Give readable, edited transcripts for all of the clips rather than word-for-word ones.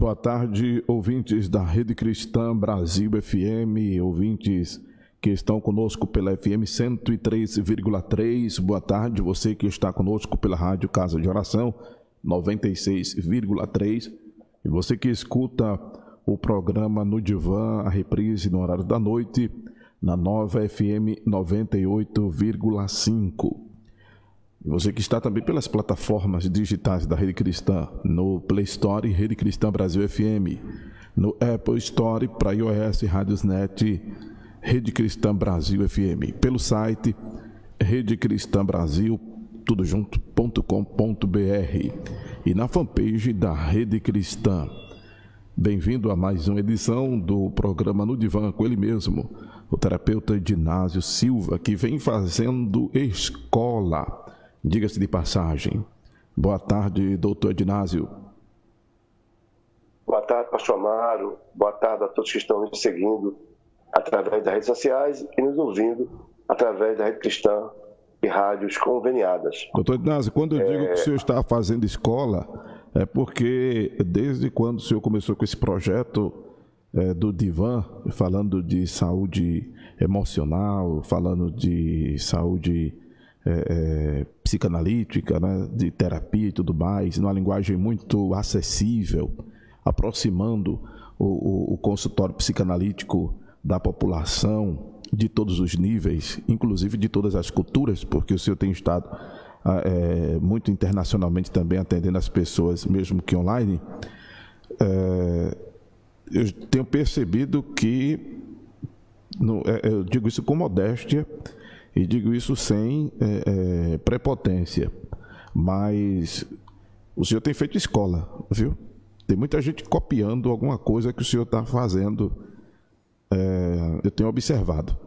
Boa tarde, ouvintes da Rede Cristã Brasil FM, ouvintes que estão conosco pela FM 103,3. Boa tarde, você que está conosco pela Rádio Casa de Oração 96,3. E você que escuta o programa No Divã, a reprise no horário da noite, na Nova FM 98,5. E você que está também pelas plataformas digitais da Rede Cristã, no Play Store, Rede Cristã Brasil FM, no Apple Store, para iOS, Radiosnet, Rede Cristã Brasil FM, pelo site Rede Cristã Brasil, tudo junto.com.br e na fanpage da Rede Cristã. Bem-vindo a mais uma edição do programa No Divã, com ele mesmo, o terapeuta Edinásio Silva, que vem fazendo escola. Diga-se de passagem. Boa tarde, doutor Edinásio. Boa tarde, pastor Amaro. Boa tarde a todos que estão nos seguindo através das redes sociais e nos ouvindo através da Rede Cristã e rádios conveniadas. Doutor Edinásio, quando eu digo que o senhor está fazendo escola, é porque desde quando o senhor começou com esse projeto do Divã, falando de saúde emocional, falando de saúde psicanalítica, né, de terapia e tudo mais, numa linguagem muito acessível, aproximando o consultório psicanalítico da população de todos os níveis, inclusive de todas as culturas, porque o senhor tem estado muito internacionalmente também atendendo as pessoas, mesmo que online. Eu tenho percebido que, eu digo isso com modéstia, e digo isso sem prepotência, mas o senhor tem feito escola, viu? Tem muita gente copiando alguma coisa que o senhor está fazendo. Eu tenho observado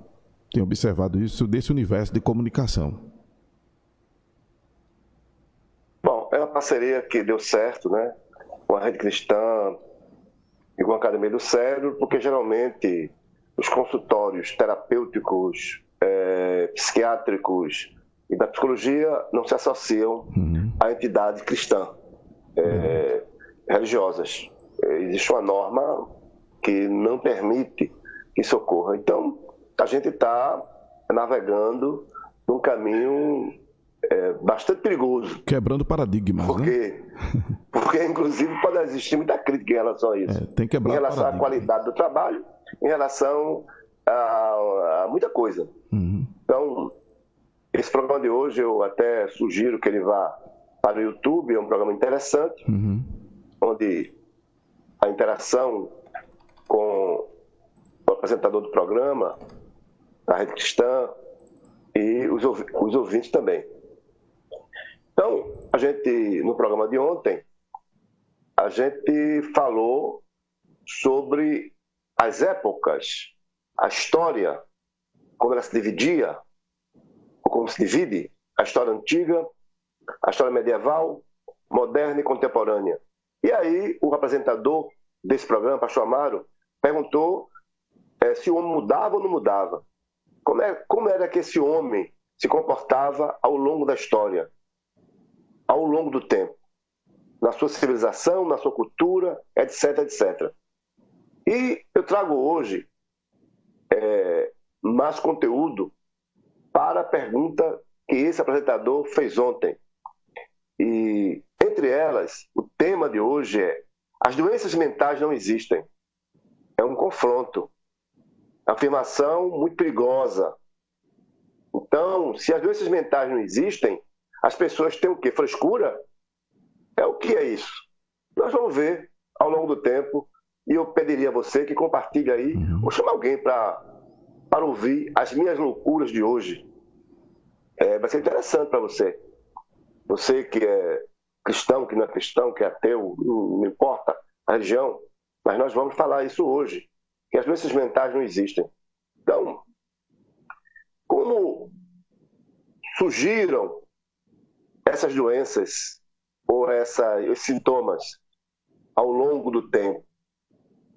isso desse universo de comunicação. Bom, é uma parceria que deu certo, né? Com a Rede Cristã e com a Academia do Cérebro, porque geralmente os consultórios terapêuticos, psiquiátricos e da psicologia não se associam a entidades cristãs religiosas. Existe uma norma que não permite que isso ocorra. Então, a gente está navegando num caminho bastante perigoso. Quebrando paradigmas, né? Porque, inclusive, pode existir muita crítica em relação a isso. Tem que quebrar em relação à qualidade do trabalho, em relação a muita coisa. Então, esse programa de hoje eu até sugiro que ele vá para o YouTube, é um programa interessante, onde a interação com o apresentador do programa, a Rede Cristã e os ouvintes também. Então, a gente, no programa de ontem, a gente falou sobre as épocas, a história, como ela se dividia, ou como se divide, a história antiga, a história medieval, moderna e contemporânea. E aí, o apresentador desse programa, pastor Amaro, perguntou se o homem mudava ou não mudava. Como era que esse homem se comportava ao longo da história, ao longo do tempo, na sua civilização, na sua cultura, etc, etc. E eu trago hoje mais conteúdo para a pergunta que esse apresentador fez ontem. E, entre elas, o tema de hoje é: as doenças mentais não existem. É um confronto. Afirmação muito perigosa. Então, se as doenças mentais não existem, as pessoas têm o quê? Frescura? O que é isso? Nós vamos ver ao longo do tempo, e eu pediria a você que compartilhe aí, ou chame alguém para ouvir as minhas loucuras de hoje. Vai ser interessante para você. Você que é cristão, que não é cristão, que é ateu, não importa a religião, mas nós vamos falar isso hoje, que as doenças mentais não existem. Então, como surgiram essas doenças ou esses sintomas ao longo do tempo?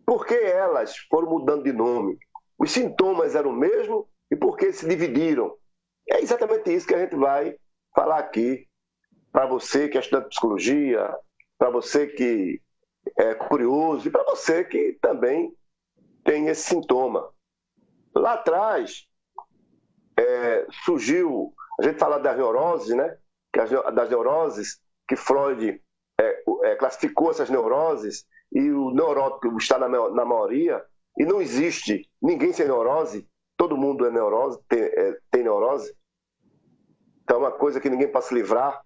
Por que elas foram mudando de nome? Os sintomas eram o mesmo e por que se dividiram? É exatamente isso que a gente vai falar aqui para você que é estudante de psicologia, para você que curioso, e para você que também tem esse sintoma. Lá atrás, surgiu, a gente fala das neuroses, né? Das neuroses, que Freud classificou essas neuroses, e o neurótico está na maioria, e não existe ninguém sem neurose, todo mundo é neurose, tem neurose. Então é uma coisa que ninguém pode se livrar,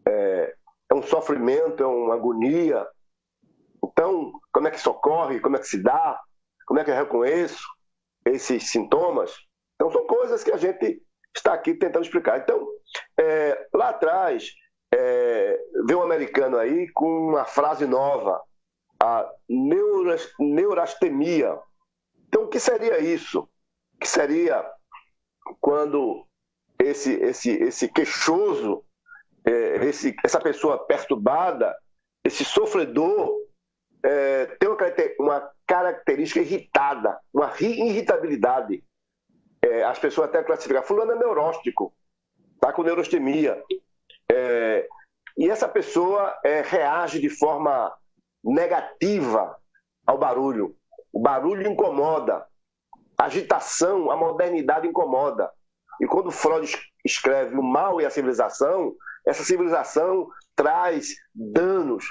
é um sofrimento, é uma agonia. Então, como é que isso ocorre, como é que se dá, como é que eu reconheço esses sintomas? Então são coisas que a gente está aqui tentando explicar. Então, lá atrás, veio um americano aí com uma frase nova, a neurastemia. Então, o que seria isso? O que seria quando esse queixoso, essa pessoa perturbada, esse sofredor, tem uma característica irritada, uma irritabilidade. As pessoas até classificam, fulano é neurótico, está com neurastemia. E essa pessoa reage de forma negativa ao barulho. O barulho incomoda. A agitação, a modernidade incomoda. E quando Freud escreve o mal e a civilização, essa civilização traz danos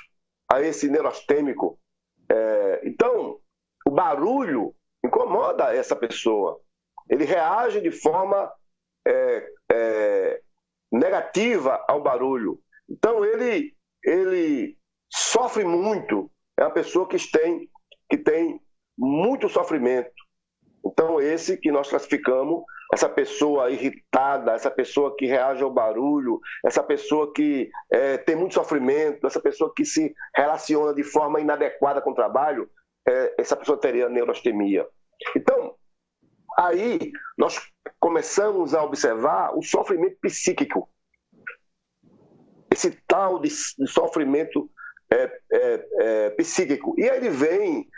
a esse neurastêmico. Então, o barulho incomoda essa pessoa. Ele reage de forma negativa ao barulho. Então, ele sofre muito. É uma pessoa que tem muito sofrimento. Então, esse que nós classificamos, essa pessoa irritada, essa pessoa que reage ao barulho, essa pessoa que tem muito sofrimento, essa pessoa que se relaciona de forma inadequada com o trabalho, essa pessoa teria neurastemia. Então, aí nós começamos a observar o sofrimento psíquico. Esse tal de sofrimento psíquico. E ele vem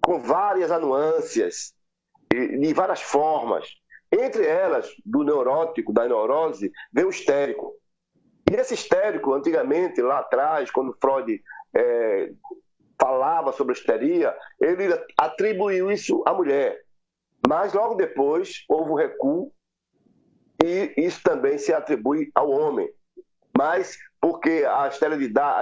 com várias nuances, de várias formas. Entre elas, do neurótico, da neurose, vem o histérico. E esse histérico, antigamente, lá atrás, quando Freud falava sobre a histeria, ele atribuiu isso à mulher. Mas logo depois houve um recuo e isso também se atribui ao homem. Mas porque a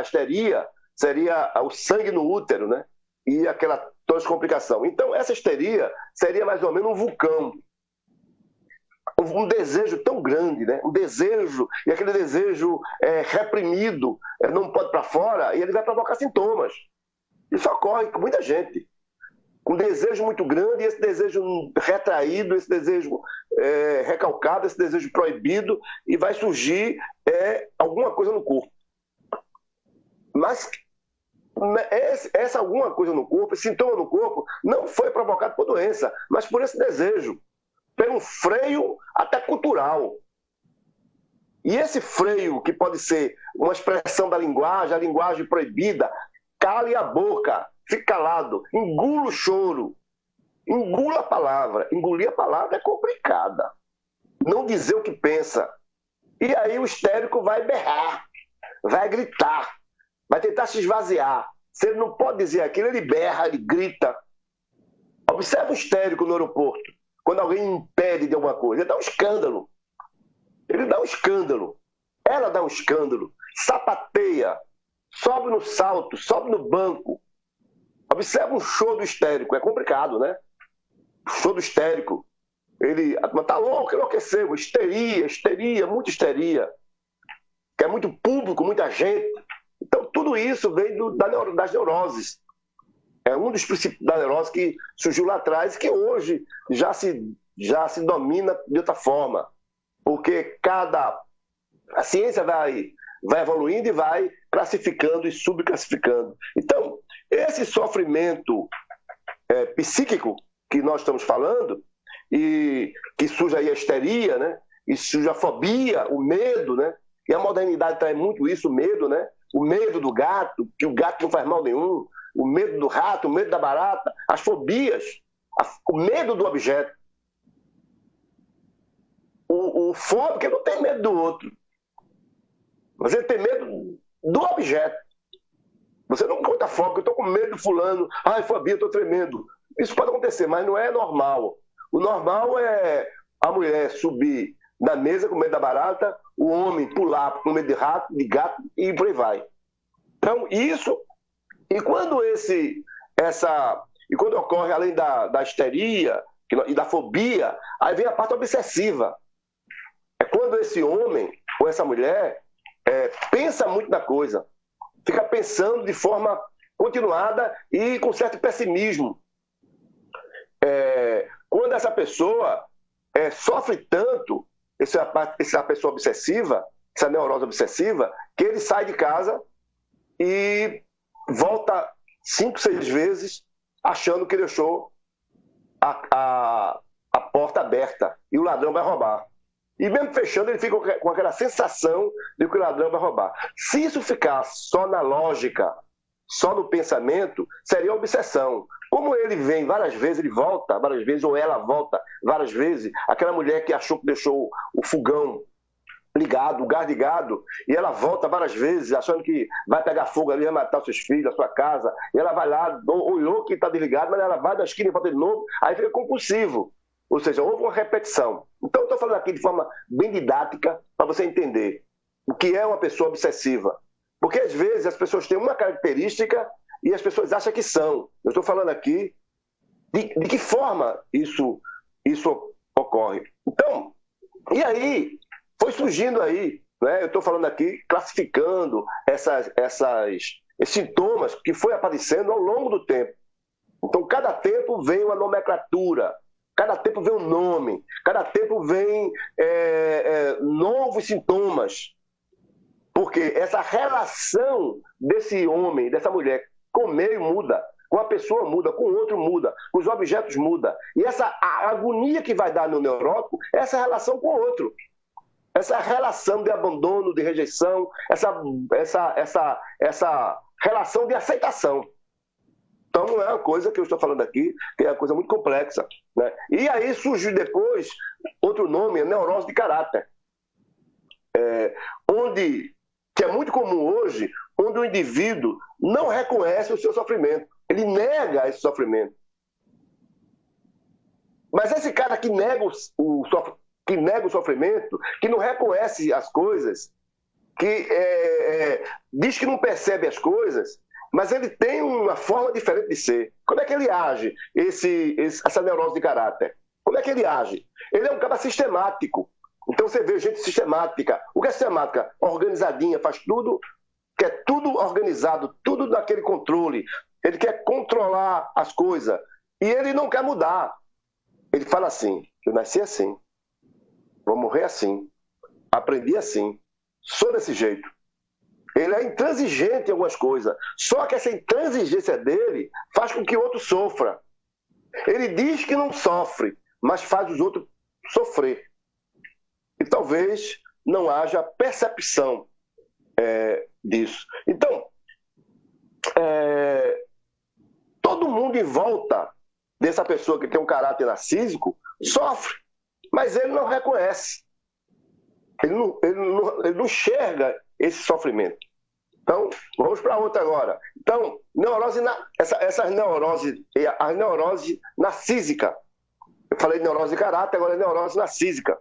histeria seria o sangue no útero, né? E aquela toda essa complicação. Então, essa histeria seria mais ou menos um vulcão. Um desejo tão grande, né? Um desejo, e aquele desejo reprimido, não pode para fora, e ele vai provocar sintomas. Isso ocorre com muita gente. Um desejo muito grande, e esse desejo retraído, esse desejo recalcado, esse desejo proibido, e vai surgir alguma coisa no corpo. Mas essa alguma coisa no corpo, esse sintoma no corpo, não foi provocado por doença, mas por esse desejo, por um freio até cultural. E esse freio, que pode ser uma expressão da linguagem, a linguagem proibida, cale a boca, fique calado, engula o choro, engula a palavra. Engolir a palavra é complicada. Não dizer o que pensa. E aí o histérico vai berrar, vai gritar, vai tentar se esvaziar. Se ele não pode dizer aquilo, ele berra, ele grita. Observa o histérico no aeroporto. Quando alguém impede de alguma coisa, ele dá um escândalo. Ele dá um escândalo. Ela dá um escândalo. Sapateia. Sobe no salto, sobe no banco. Observa um show do histérico. É complicado, né? O show do histérico. Ele tá louco, enlouqueceu. Histeria, muita histeria. Que é muito público, muita gente. Então, tudo isso vem das neuroses. É um dos princípios da neurose que surgiu lá atrás e que hoje já se domina de outra forma. Porque a ciência vai evoluindo e vai classificando e subclassificando. Então, esse sofrimento psíquico que nós estamos falando, e que surge aí a histeria, né? E surge a fobia, o medo, né? E a modernidade traz muito isso, o medo, né? O medo do gato, que o gato não faz mal nenhum, o medo do rato, o medo da barata, as fobias, o medo do objeto. O fóbico não tem medo do outro, mas ele tem medo do objeto. Você não conta foco, eu estou com medo do fulano, ai, Fabinho, eu estou tremendo. Isso pode acontecer, mas não é normal. O normal é a mulher subir na mesa com medo da barata, o homem pular com medo de rato, de gato e por aí vai. Então, isso... E quando quando ocorre, além da histeria e da fobia, aí vem a parte obsessiva. É quando esse homem ou essa mulher pensa muito na coisa, fica pensando de forma continuada e com certo pessimismo. Quando essa pessoa sofre tanto, essa pessoa obsessiva, essa neurose obsessiva, que ele sai de casa e volta 5, 6 vezes achando que deixou a porta aberta e o ladrão vai roubar. E mesmo fechando, ele fica com aquela sensação de que o ladrão vai roubar. Se isso ficar só na lógica, só no pensamento, seria obsessão. Como ele vem várias vezes, ele volta várias vezes, ou ela volta várias vezes, aquela mulher que achou que deixou o fogão ligado, o gás ligado, e ela volta várias vezes, achando que vai pegar fogo ali, vai matar os seus filhos, a sua casa, e ela vai lá, olhou que está desligado, mas ela vai da esquina e volta de novo, aí fica compulsivo. Ou seja, houve uma repetição. Então, eu estou falando aqui de forma bem didática para você entender o que é uma pessoa obsessiva. Porque, às vezes, as pessoas têm uma característica e as pessoas acham que são. Eu estou falando aqui de que forma isso ocorre. Então, e aí, foi surgindo aí, né? Eu estou falando aqui, classificando esses sintomas que foi aparecendo ao longo do tempo. Então, cada tempo vem uma nomenclatura, cada tempo vem um nome, cada tempo vem novos sintomas. Porque essa relação desse homem, dessa mulher, com o meio muda, com a pessoa muda, com o outro muda, com os objetos muda. E a agonia que vai dar no neurótico é essa relação com o outro. Essa relação de abandono, de rejeição, essa relação de aceitação. Então, não é uma coisa que eu estou falando aqui, que é uma coisa muito complexa, né? E aí surgiu depois outro nome, a neurose de caráter. Que é muito comum hoje, onde o indivíduo não reconhece o seu sofrimento. Ele nega esse sofrimento. Mas esse cara que nega o sofrimento, que não reconhece as coisas, que diz que não percebe as coisas, mas ele tem uma forma diferente de ser. Como é que ele age, essa neurose de caráter? Como é que ele age? Ele é um cara sistemático. Então você vê gente sistemática. O que é sistemática? Organizadinha, faz tudo, quer tudo organizado, tudo naquele controle. Ele quer controlar as coisas. E ele não quer mudar. Ele fala assim: eu nasci assim, vou morrer assim, aprendi assim, sou desse jeito. Ele é intransigente em algumas coisas. Só que essa intransigência dele faz com que o outro sofra. Ele diz que não sofre, mas faz os outros sofrer. E talvez não haja percepção disso. Então, todo mundo em volta dessa pessoa que tem um caráter narcísico sofre, mas ele não reconhece. Ele não enxerga esse sofrimento. Então, vamos para outra agora. Então, as neurose narcísica. Eu falei de neurose de caráter, agora é neurose narcísica.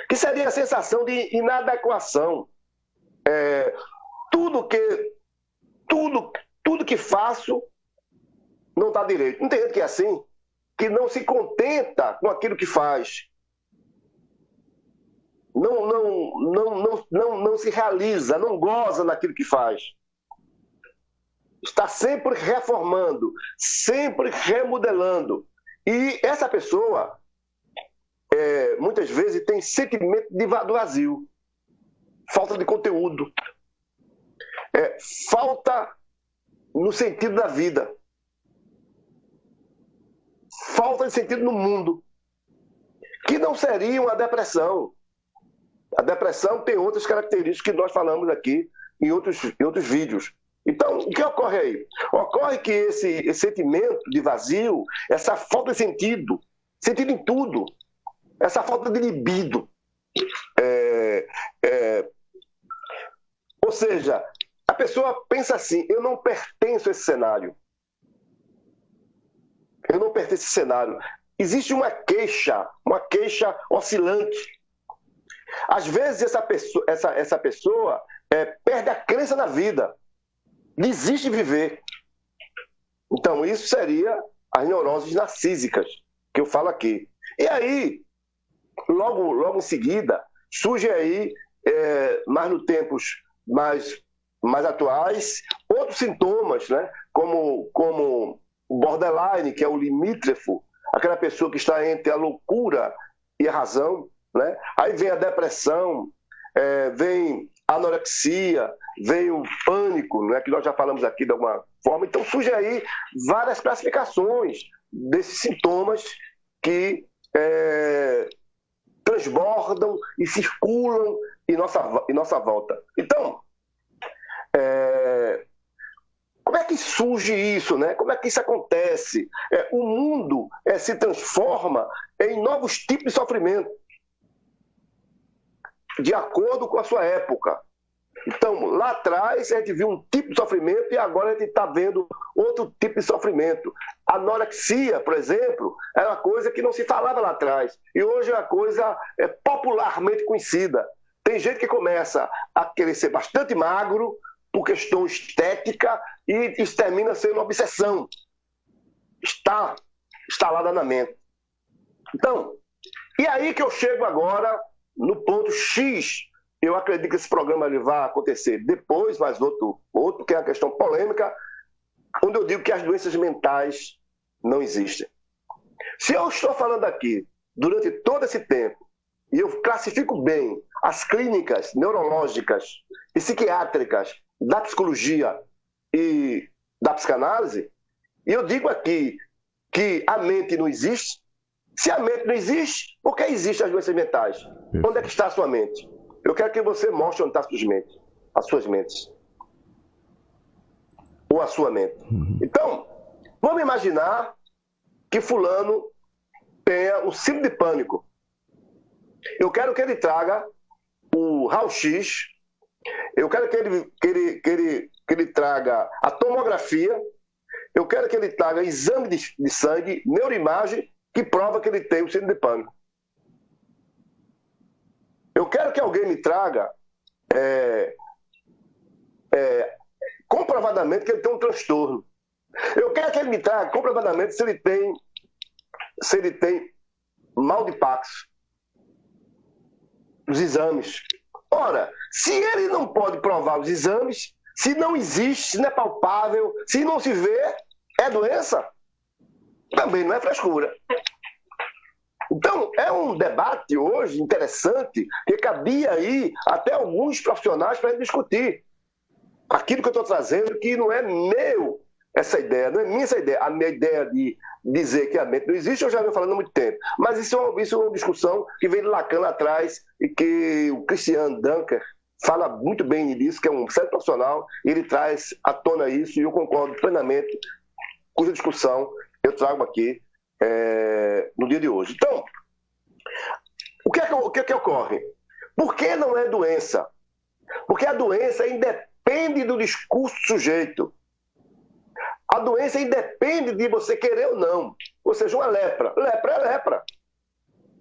Que seria a sensação de inadequação. Tudo que faço não está direito. Não tem gente que é assim, que não se contenta com aquilo que faz. Não se realiza, não goza naquilo que faz. Está sempre reformando, sempre remodelando. E essa pessoa, muitas vezes, tem sentimento do vazio, falta de conteúdo, falta no sentido da vida, falta de sentido no mundo, que não seria uma depressão. A depressão tem outras características que nós falamos aqui em outros vídeos. Então, o que ocorre aí? Ocorre que esse sentimento de vazio, essa falta de sentido em tudo, essa falta de libido, ou seja, a pessoa pensa assim: eu não pertenço a esse cenário. Eu não pertenço a esse cenário. Existe uma queixa oscilante. Às vezes essa pessoa perde a crença na vida, desiste de viver. Então isso seria as neuroses narcísicas, que eu falo aqui. E aí, logo em seguida, surge aí, mais nos tempos mais atuais, outros sintomas, né? como o borderline, que é o limítrofo, aquela pessoa que está entre a loucura e a razão, né? Aí vem a depressão, vem a anorexia, vem o pânico, né? Que nós já falamos aqui de alguma forma. Então surge aí várias classificações desses sintomas que transbordam e circulam em nossa volta. Então, como é que surge isso, né? Como é que isso acontece? O mundo se transforma em novos tipos de sofrimento, de acordo com a sua época. Então, lá atrás, a gente viu um tipo de sofrimento e agora a gente está vendo outro tipo de sofrimento. A anorexia, por exemplo, era uma coisa que não se falava lá atrás. E hoje é uma coisa popularmente conhecida. Tem gente que começa a querer ser bastante magro por questão estética e isso termina sendo uma obsessão. Está instalada na mente. Então, e aí que eu chego agora no ponto X. Eu acredito que esse programa ele vai acontecer depois, mas outro que é uma questão polêmica, onde eu digo que as doenças mentais não existem. Se eu estou falando aqui durante todo esse tempo, e eu classifico bem as clínicas neurológicas e psiquiátricas da psicologia e da psicanálise, e eu digo aqui que a mente não existe. Se a mente não existe, por que existem as doenças mentais? Onde é que está a sua mente? Eu quero que você mostre onde está as suas mentes. Ou a sua mente. Então, vamos imaginar que fulano tenha um síndrome de pânico. Eu quero que ele traga o raio-x, eu quero que ele traga a tomografia, eu quero que ele traga exame de sangue, neuroimagem, que prova que ele tem o síndrome de pânico. Eu quero que alguém me traga comprovadamente que ele tem um transtorno. Eu quero que ele me traga comprovadamente se ele tem mal de Parkinson. Os exames. Ora, se ele não pode provar os exames, se não existe, se não é palpável, se não se vê, é doença? Também não é frescura. Então, é um debate hoje interessante que cabia aí até alguns profissionais para discutir. Aquilo que eu estou trazendo que não é meu essa ideia, não é minha essa ideia. A minha ideia de dizer que a mente não existe, eu já venho falando há muito tempo. Mas isso é uma discussão que vem de Lacan lá atrás e que o Christian Dunker fala muito bem disso, que é um certo profissional, e ele traz à tona isso e eu concordo plenamente, cuja discussão eu trago aqui no dia de hoje. Então, o que é que ocorre? Por que não é doença? Porque a doença independe do discurso do sujeito. A doença independe de você querer ou não. Ou seja, uma lepra. Lepra é lepra.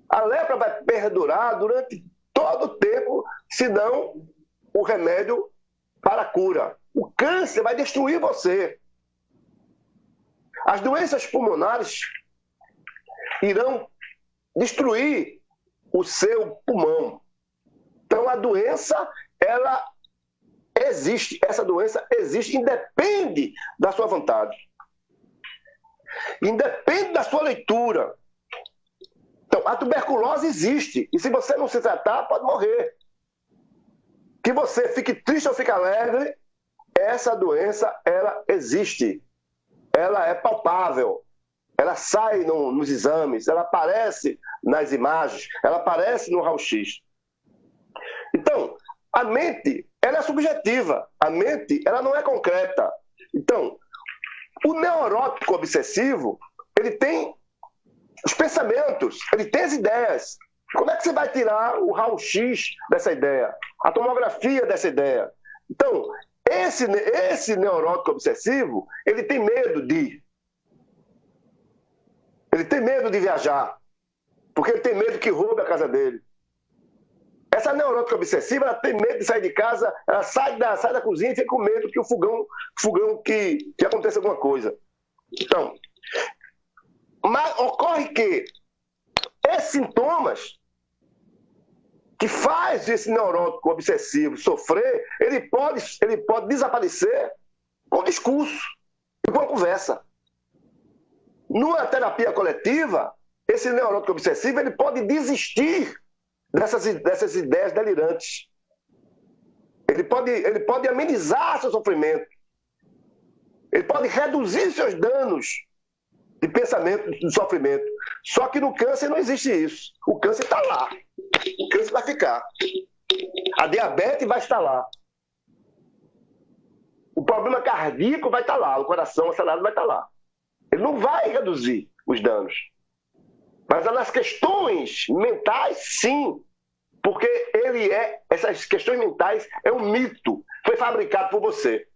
A lepra vai perdurar durante todo o tempo, se não o remédio para a cura. O câncer vai destruir você. As doenças pulmonares irão destruir o seu pulmão. Então a doença, ela existe. Essa doença existe, independe da sua vontade. Independe da sua leitura. Então, a tuberculose existe. E se você não se tratar, pode morrer. Que você fique triste ou fique alegre, essa doença, ela existe. Ela é palpável. Ela sai nos exames, ela aparece nas imagens, ela aparece no raio-x. Então, a mente, ela é subjetiva. A mente, ela não é concreta. Então, o neurótico obsessivo, ele tem os pensamentos, ele tem as ideias. Como é que você vai tirar o raio-x dessa ideia? A tomografia dessa ideia? Então, Esse neurótico obsessivo, ele tem medo de viajar, porque ele tem medo que roube a casa dele. Essa neurótica obsessiva, ela tem medo de sair de casa, ela sai da cozinha e fica com medo que o fogão que aconteça alguma coisa. Então, mas ocorre que esses sintomas que faz esse neurótico obsessivo sofrer, ele pode desaparecer com discurso e com a conversa. Numa terapia coletiva, esse neurótico obsessivo ele pode desistir dessas ideias delirantes. Ele pode amenizar seu sofrimento. Ele pode reduzir seus danos de pensamento, de sofrimento. Só que no câncer não existe isso. O câncer está lá. O câncer vai ficar. A diabetes vai estar lá. O problema cardíaco vai estar lá. O coração acelerado vai estar lá. Ele não vai reduzir os danos. Mas nas questões mentais, sim. Porque essas questões mentais é um mito. Foi fabricado por você.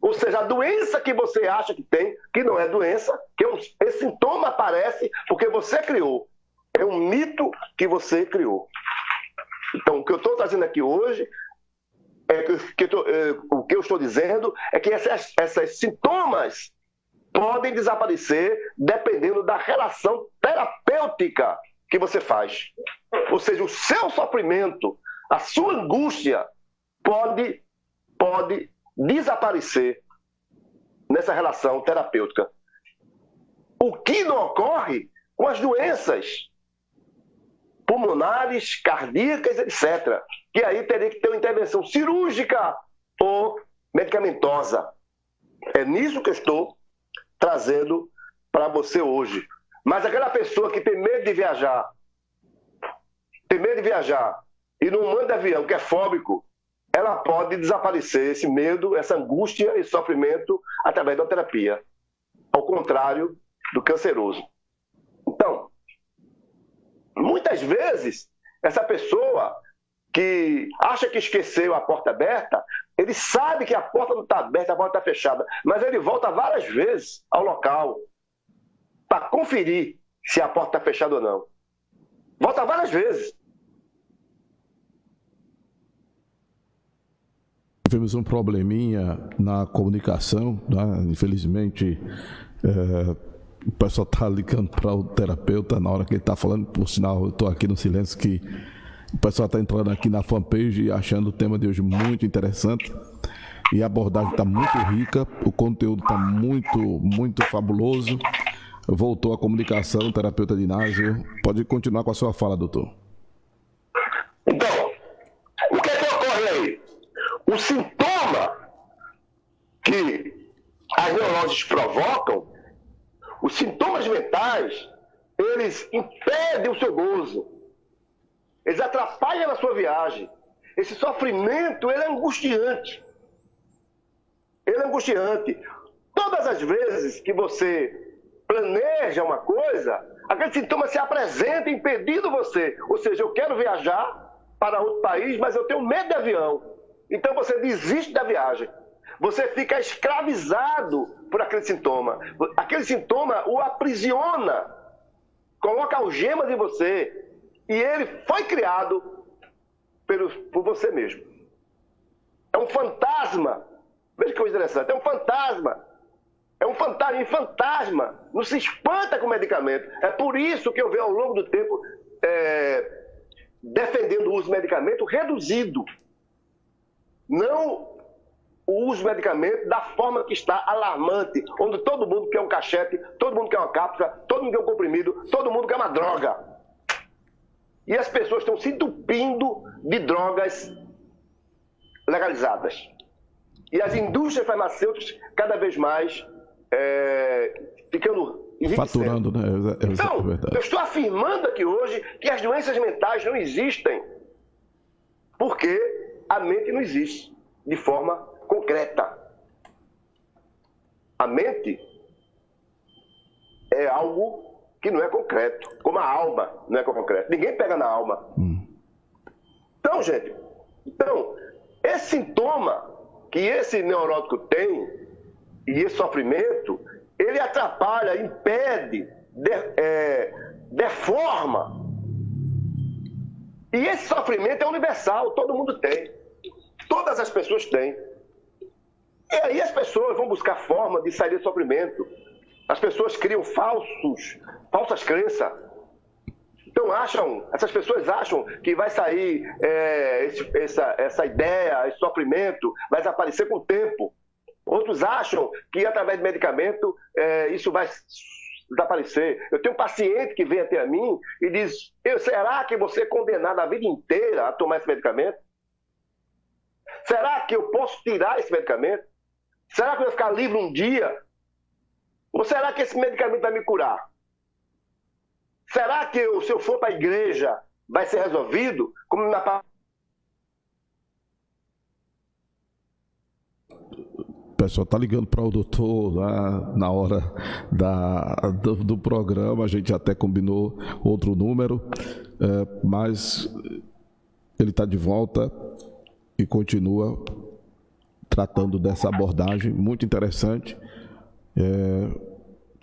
Ou seja, a doença que você acha que tem, que não é doença, esse sintoma aparece porque você criou. É um mito que você criou. Então, o que eu estou trazendo aqui hoje, o que eu estou dizendo é que esses sintomas podem desaparecer dependendo da relação terapêutica que você faz. Ou seja, o seu sofrimento, a sua angústia pode desaparecer nessa relação terapêutica. O que não ocorre com as doenças pulmonares, cardíacas, etc. Que aí teria que ter uma intervenção cirúrgica ou medicamentosa. É nisso que eu estou trazendo para você hoje. Mas aquela pessoa que tem medo de viajar e não manda avião, que é fóbico, ela pode desaparecer esse medo, essa angústia e sofrimento através da terapia. Ao contrário do canceroso. Então, muitas vezes, essa pessoa que acha que esqueceu a porta aberta, ele sabe que a porta não está aberta, a porta está fechada, mas ele volta várias vezes ao local para conferir se a porta está fechada ou não. Volta várias vezes. Tivemos um probleminha na comunicação, né? Infelizmente, o pessoal está ligando para o terapeuta na hora que ele está falando. Por sinal, eu estou aqui no silêncio, que o pessoal está entrando aqui na fanpage e achando o tema de hoje muito interessante. E a abordagem está muito rica, o conteúdo está muito fabuloso. Voltou a comunicação, o terapeuta Dinásio. Pode continuar com a sua fala, doutor. Então, o que é que ocorre aí? O sintoma que as neuroses provocam, os sintomas mentais, eles impedem o seu gozo. Eles atrapalham a sua viagem. Esse sofrimento, ele é angustiante. Ele é angustiante. Todas as vezes que você planeja uma coisa, aquele sintoma se apresenta impedindo você. Ou seja, eu quero viajar para outro país, mas eu tenho medo de avião. Então você desiste da viagem. Você fica escravizado por aquele sintoma. Aquele sintoma o aprisiona, coloca algemas em você. E ele foi criado por você mesmo. É um fantasma. Veja que coisa interessante. É um fantasma. É um fantasma. E fantasma não se espanta com medicamento. É por isso que eu venho ao longo do tempo defendendo o uso de medicamento reduzido. Não o uso de medicamento da forma que está alarmante, onde todo mundo quer um cachete, todo mundo quer uma cápsula, todo mundo quer um comprimido, todo mundo quer uma droga. E as pessoas estão se entupindo de drogas legalizadas. E as indústrias farmacêuticas cada vez mais ficando faturando, né? Então, verdade. Eu estou afirmando aqui hoje que as doenças mentais não existem porque a mente não existe de forma concreta. A mente é algo que não é concreto, como a alma não é concreto. Ninguém pega na alma. Então, gente, esse sintoma que esse neurótico tem, e esse sofrimento, ele atrapalha, impede, deforma. E esse sofrimento é universal, todo mundo tem. Todas as pessoas têm. E aí as pessoas vão buscar forma de sair desse sofrimento. As pessoas criam falsas crenças. Então essas pessoas acham que vai sair essa ideia, esse sofrimento, vai desaparecer com o tempo. Outros acham que através de medicamento isso vai desaparecer. Eu tenho um paciente que vem até mim e diz: será que você é condenado a vida inteira a tomar esse medicamento? Será que eu posso tirar esse medicamento? Será que eu vou ficar livre um dia? Ou será que esse medicamento vai me curar? Será que se eu for para a igreja vai ser resolvido? Como O pessoal está ligando para o doutor lá na hora do programa, a gente até combinou outro número, mas ele está de volta e continua tratando dessa abordagem muito interessante,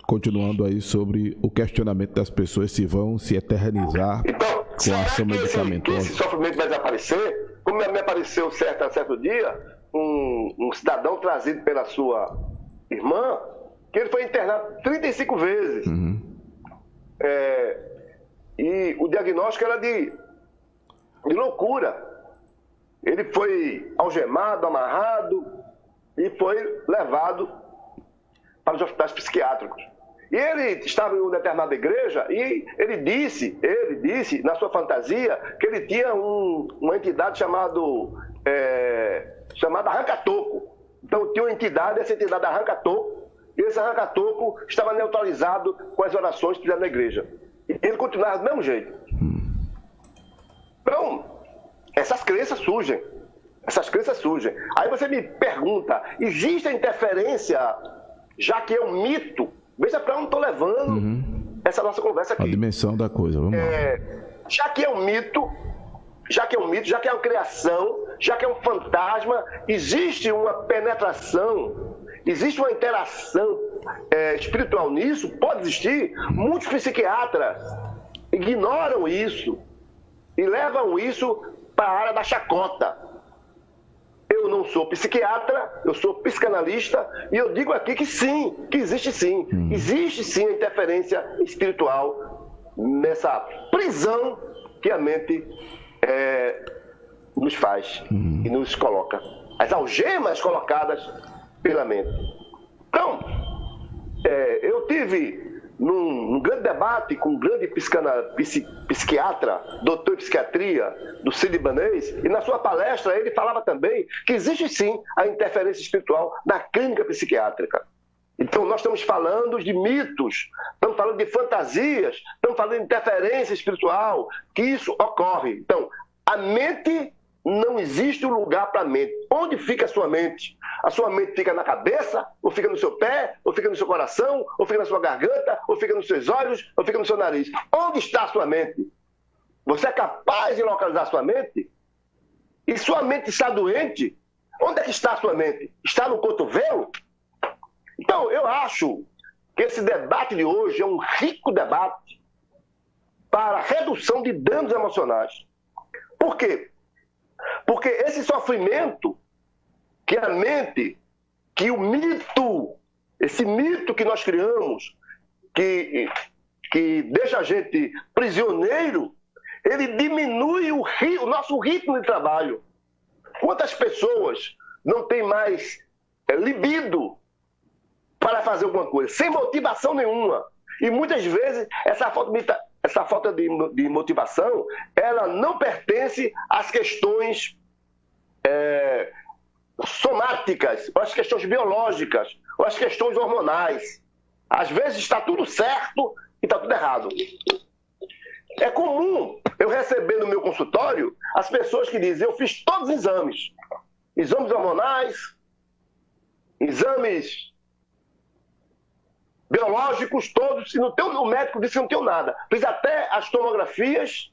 continuando aí sobre o questionamento das pessoas se vão se eternizar com a ação medicamentosa. Esse sofrimento vai desaparecer? Como me apareceu certo dia, um cidadão trazido pela sua irmã, que ele foi internado 35 vezes. E o diagnóstico era de loucura. Ele foi algemado, amarrado e foi levado para os hospitais psiquiátricos. E ele estava em uma determinada igreja e ele disse na sua fantasia que ele tinha uma entidade chamada Arranca-Toco. Então tinha uma entidade, essa entidade Arranca-Toco, e esse Arranca-Toco estava neutralizado com as orações que fizeram na igreja. E ele continuava do mesmo jeito. Então, essas crenças surgem. Aí você me pergunta, existe a interferência, já que é um mito? Veja para onde estou levando essa nossa conversa aqui. A dimensão da coisa, vamos lá. Já que é um mito, já que é uma criação, já que é um fantasma, existe uma penetração, existe uma interação espiritual nisso? Pode existir. Muitos psiquiatras ignoram isso e levam isso para a área da chacota. Eu não sou psiquiatra, eu sou psicanalista e eu digo aqui que sim, que existe sim. Existe sim a interferência espiritual nessa prisão que a mente nos faz e nos coloca. As algemas colocadas pela mente. Então, eu tive num grande debate com um grande psiquiatra, doutor em psiquiatria do Sírio-Libanês, e na sua palestra ele falava também que existe sim a interferência espiritual na clínica psiquiátrica. Então nós estamos falando de mitos, estamos falando de fantasias, estamos falando de interferência espiritual, que isso ocorre. Então, a mente, não existe um lugar para a mente. Onde fica a sua mente? A sua mente fica na cabeça? Ou fica no seu pé? Ou fica no seu coração? Ou fica na sua garganta? Ou fica nos seus olhos? Ou fica no seu nariz? Onde está a sua mente? Você é capaz de localizar a sua mente? E sua mente está doente? Onde é que está a sua mente? Está no cotovelo? Então, eu acho que esse debate de hoje é um rico debate para a redução de danos emocionais. Por quê? Porque esse sofrimento que a mente, que o mito, esse mito que nós criamos, que deixa a gente prisioneiro, ele diminui o nosso ritmo de trabalho. Quantas pessoas não têm mais libido para fazer alguma coisa, sem motivação nenhuma? E muitas vezes essa falta de motivação, ela não pertence às questões somáticas, ou às questões biológicas, ou às questões hormonais. Às vezes está tudo certo e está tudo errado. É comum eu receber no meu consultório as pessoas que dizem: eu fiz todos os exames hormonais, exames biológicos todos, e o médico disse que não tenho nada. Fiz até as tomografias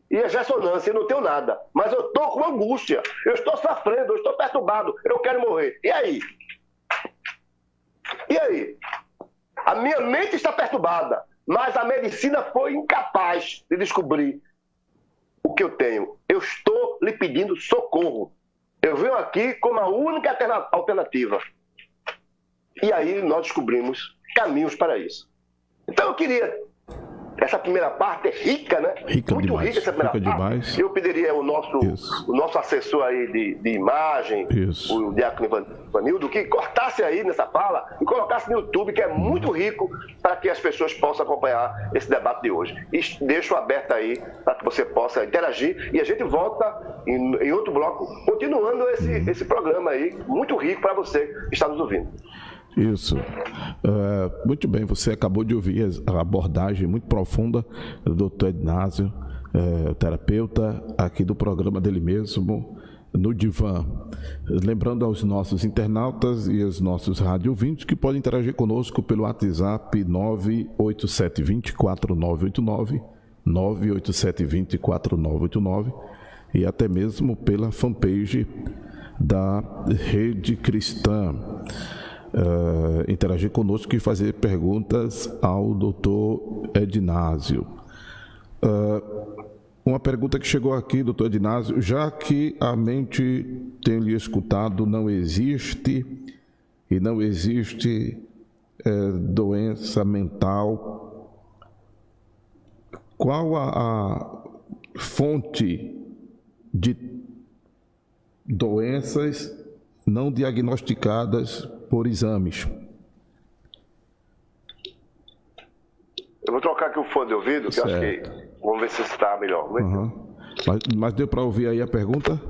e a ressonância, eu não tenho nada. Mas eu estou com angústia, eu estou sofrendo, eu estou perturbado, eu quero morrer. E aí? E aí? A minha mente está perturbada, mas a medicina foi incapaz de descobrir o que eu tenho. Eu estou lhe pedindo socorro. Eu venho aqui como a única alternativa. E aí nós descobrimos caminhos para isso. Então eu queria... Essa primeira parte é rica, né? Rica muito demais. rica essa primeira Rica parte. demais. Eu pediria o nosso assessor aí de imagem, Isso. o Diácono Ivanildo, que cortasse aí nessa fala e colocasse no YouTube, que é muito rico, para que as pessoas possam acompanhar esse debate de hoje. E deixo aberto aí para que você possa interagir e a gente volta em outro bloco, continuando esse programa aí, muito rico para você que está nos ouvindo. Isso. Muito bem, você acabou de ouvir a abordagem muito profunda do Dr. Ednásio, terapeuta aqui do programa dele mesmo, no Divã. Lembrando aos nossos internautas e aos nossos rádio ouvintes que podem interagir conosco pelo WhatsApp 987204989, 987204989 e até mesmo pela fanpage da Rede Cristã. Interagir conosco e fazer perguntas ao doutor Ednásio. Uma pergunta que chegou aqui, doutor Ednásio, já que a mente tem lhe escutado, não existe doença mental, qual a fonte de doenças não diagnosticadas por exames? Eu vou trocar aqui o fone de ouvido, que eu acho que... Vamos ver se está melhor. Uhum. Mas deu para ouvir aí a pergunta?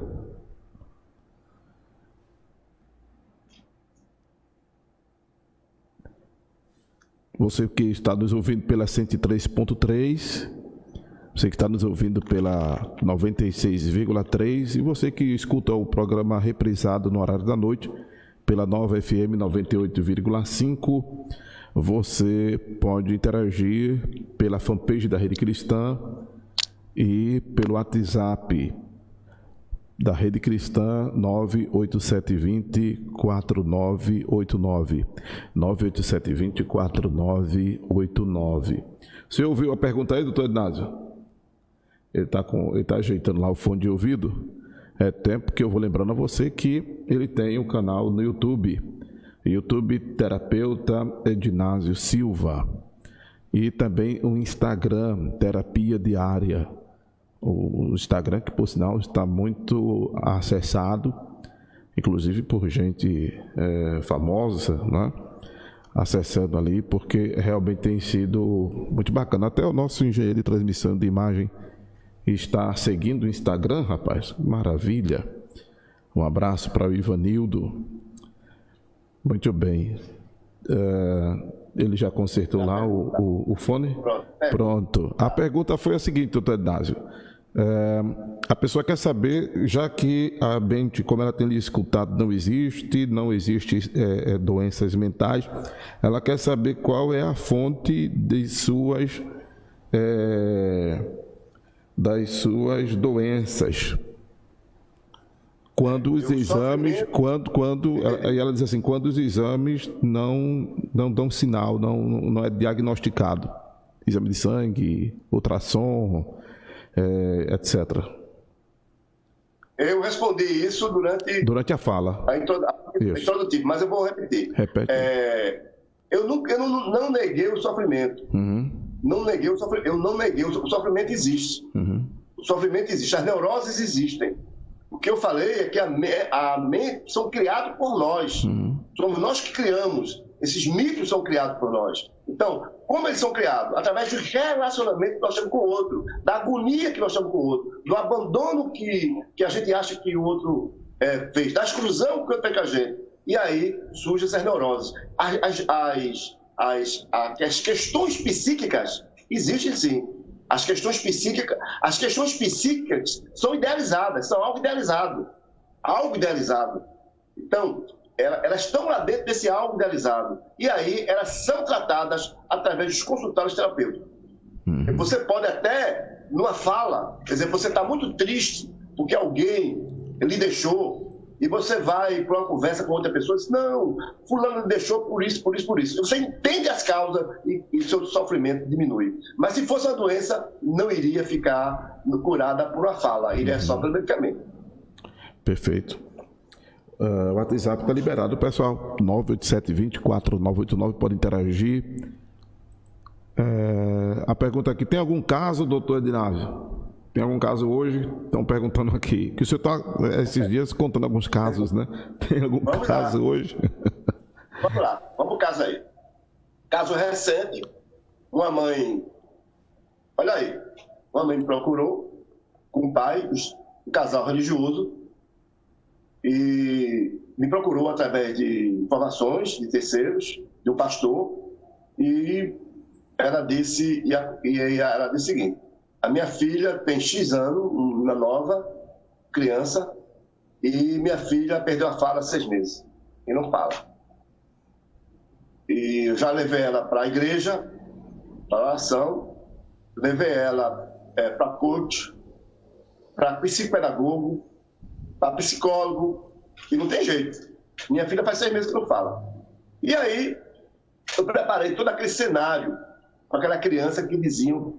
Você que está nos ouvindo pela 103.3, você que está nos ouvindo pela 96,3 e você que escuta o programa reprisado no horário da noite pela Nova FM 98,5, você pode interagir pela fanpage da Rede Cristã e pelo WhatsApp da Rede Cristã 987204989, 987204989. Você ouviu a pergunta aí, doutor Ednásio? Ele está ajeitando lá o fone de ouvido. É tempo que eu vou lembrando a você que ele tem um canal no YouTube, Terapeuta Ednásio Silva, e também o Instagram, Terapia Diária. O Instagram que, por sinal, está muito acessado, inclusive por gente famosa, né? Acessando ali, porque realmente tem sido muito bacana. Até o nosso engenheiro de transmissão de imagem está seguindo o Instagram, rapaz. Maravilha. Um abraço para o Ivanildo. Muito bem. Ele já consertou lá o fone? Pronto. A pergunta foi a seguinte, doutor Ednásio. A pessoa quer saber, já que a mente, como ela tem lhe escutado, não existe doenças mentais, ela quer saber qual é a fonte das suas doenças. Quando os exames, aí ela diz assim, quando os exames não dão sinal, não é diagnosticado, exame de sangue, ultrassom, etc. Eu respondi isso durante a fala. Introdutivo, mas eu vou repetir. Repete. Eu não neguei o sofrimento. Uhum. Eu não neguei, o sofrimento existe. Uhum. O sofrimento existe, as neuroses existem. O que eu falei é que a mente são criados por nós. Uhum. Somos nós que criamos. Esses mitos são criados por nós. Então, como eles são criados? Através do relacionamento que nós temos com o outro, da agonia que nós temos com o outro, do abandono que a gente acha que o outro fez, da exclusão que o outro fez com a gente. E aí surgem essas neuroses. As questões psíquicas existem sim. As questões psíquicas são idealizadas, são algo idealizado. Algo idealizado. Então, elas estão lá dentro desse algo idealizado. E aí elas são tratadas através dos consultórios terapêuticos. Você pode até, numa fala, quer dizer, você está muito triste porque alguém lhe deixou, e você vai para uma conversa com outra pessoa e diz, não, fulano me deixou por isso, por isso, por isso. Você entende as causas e seu sofrimento diminui. Mas se fosse uma doença, não iria ficar curada por uma fala, iria só pelo medicamento. Perfeito. O WhatsApp está liberado, pessoal. 987-24-989, pode interagir. A pergunta aqui, tem algum caso, doutor Edinásio? Tem algum caso hoje? Estão perguntando aqui. Que o senhor está, esses dias, contando alguns casos, né? Tem algum caso hoje? Vamos lá, vamos para o caso aí. Caso recente, uma mãe... Olha aí, uma mãe me procurou com um pai, um casal religioso, e me procurou através de informações de terceiros, de um pastor, e ela disse o seguinte: a minha filha tem X anos, uma nova criança, e minha filha perdeu a fala há 6 meses e não fala. E eu já levei ela para a igreja, para a oração, levei ela para coach, para psicopedagogo, para psicólogo, e não tem jeito. Minha filha faz 6 meses que não fala. E aí, eu preparei todo aquele cenário com aquela criança que diziam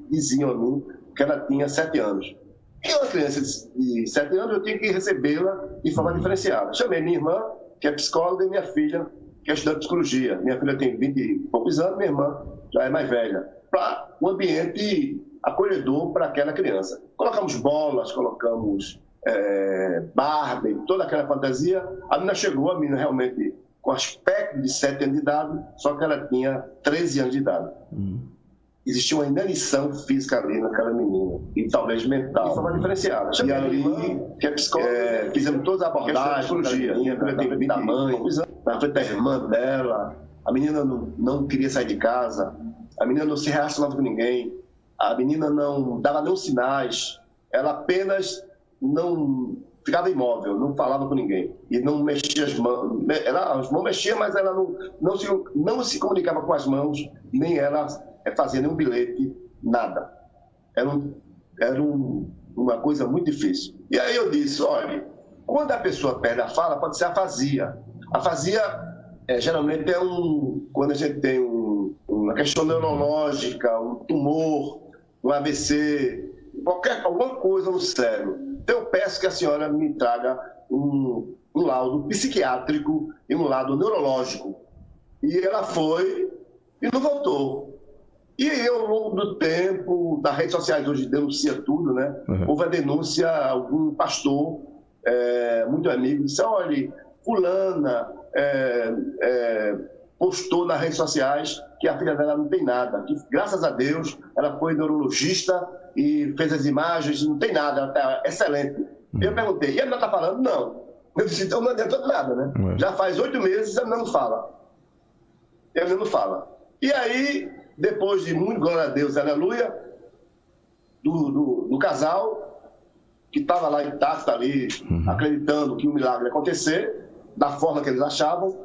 a mim que ela tinha 7 anos. E uma criança de 7 anos, eu tinha que recebê-la de forma diferenciada. Chamei minha irmã, que é psicóloga, e minha filha, que é estudante de psicologia. Minha filha tem 20 e poucos anos, minha irmã já é mais velha. Para um ambiente acolhedor para aquela criança. Colocamos bolas, colocamos Barbie, toda aquela fantasia. A menina chegou, a menina realmente com aspecto de 7 anos de idade, só que ela tinha 13 anos de idade. Existia uma inanição física ali naquela menina, e talvez mental, de forma diferenciada. E ali, que é psicóloga, fizemos todas as abordagens, psicologia, a menina tem 20 da mãe, na frente da irmã dela, a menina não queria sair de casa, a menina não se relacionava com ninguém, a menina não dava nenhum sinais, ela apenas não ficava imóvel, não falava com ninguém, e não mexia as mãos, as mãos mexiam, mas ela não se comunicava com as mãos, nem ela fazia nenhum bilhete, nada. Era uma coisa muito difícil. E aí eu disse, olha, quando a pessoa perde a fala, pode ser afasia. Afasia, geralmente, quando a gente tem uma questão neurológica, um tumor, um AVC, alguma coisa no cérebro. Então eu peço que a senhora me traga um laudo psiquiátrico e um laudo neurológico. E ela foi e não voltou. E aí, ao longo do tempo, das redes sociais hoje denuncia tudo, né? Houve a denúncia, algum pastor, muito amigo, disse, olha, fulana postou nas redes sociais que a filha dela não tem nada, que graças a Deus ela foi neurologista e fez as imagens, não tem nada, ela está excelente. Eu perguntei, e a menina está falando? Não. Eu disse, então não adianta nada, né? Já faz 8 meses e a menina não fala. E a menina não fala. E aí, depois de muito, glória a Deus, aleluia, do casal, que estava lá intacto ali, acreditando que o milagre ia acontecer, da forma que eles achavam,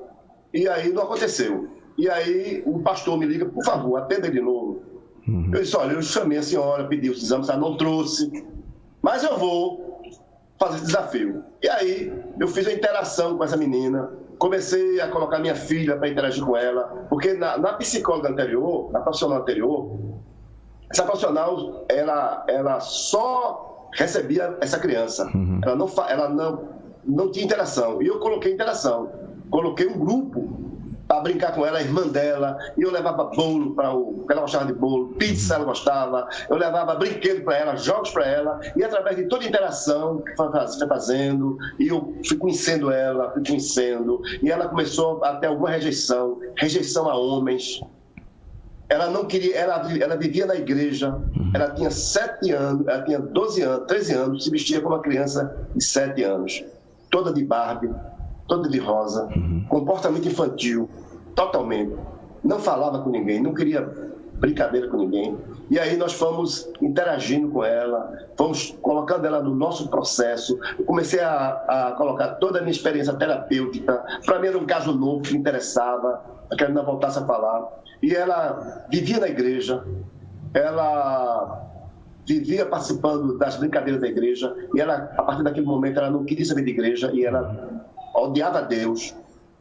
e aí não aconteceu. E aí o pastor me liga, por favor, atenda de novo. Eu disse, olha, eu chamei a senhora, pedi os exames, ela não trouxe, mas eu vou fazer esse desafio. E aí eu fiz a interação com essa menina, comecei a colocar minha filha para interagir com ela, porque na psicóloga anterior, na profissional anterior, essa profissional, ela só recebia essa criança. Ela não tinha interação. E eu coloquei interação. Coloquei um grupo para brincar com ela, a irmã dela, e eu levava bolo porque ela gostava de bolo, pizza ela gostava, eu levava brinquedo para ela, jogos para ela, e através de toda a interação que foi fazendo, e eu fui conhecendo ela, e ela começou a ter alguma rejeição a homens. Ela não queria, ela vivia na igreja, ela tinha 7 anos, ela tinha 12 anos, 13 anos, se vestia como uma criança de 7 anos, toda de Barbie, toda de rosa, comportamento infantil, totalmente. Não falava com ninguém, não queria brincadeira com ninguém. E aí nós fomos interagindo com ela, fomos colocando ela no nosso processo. Eu comecei a colocar toda a minha experiência terapêutica. Para mim era um caso novo que me interessava, para que ela não voltasse a falar. E ela vivia na igreja, ela vivia participando das brincadeiras da igreja, e ela, a partir daquele momento, ela não queria saber de igreja, e ela odiava Deus,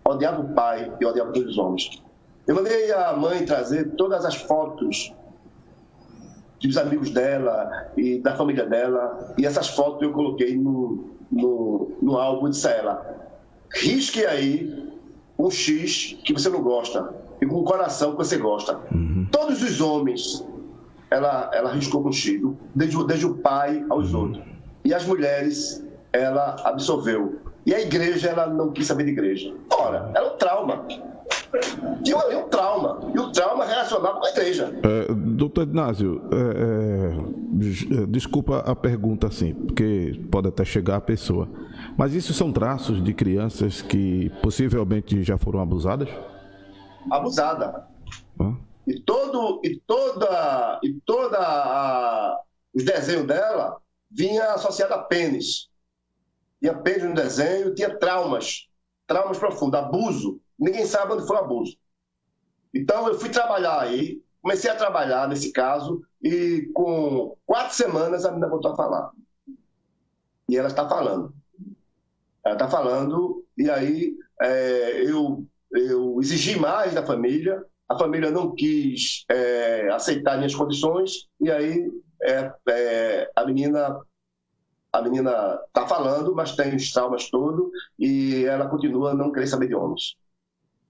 odiava o pai e odiava todos os homens. Eu mandei a mãe trazer todas as fotos dos amigos dela e da família dela, e essas fotos eu coloquei no álbum e disse a ela: risque aí um X que você não gosta e com um coração que você gosta. Todos os homens ela riscou com X, desde o pai aos outros. E as mulheres ela absorveu. E a igreja, ela não quis saber de igreja. Ora, era um trauma. Tinha ali um trauma. E o trauma relacionado com a igreja. Doutor Inácio, desculpa a pergunta assim, porque pode até chegar a pessoa. Mas isso são traços de crianças que possivelmente já foram abusadas? Abusada. E os desenhos dela vinha associado a pênis. Tinha pênis no desenho, tinha traumas profundos, abuso. Ninguém sabe onde foi o abuso. Então eu fui trabalhar aí, comecei a trabalhar nesse caso, e com 4 semanas a menina voltou a falar. E ela está falando. Ela está falando, e aí eu exigi mais da família. A família não quis aceitar minhas condições, e aí a menina está falando, mas tem os traumas todos, e ela continua a não querer saber de homens.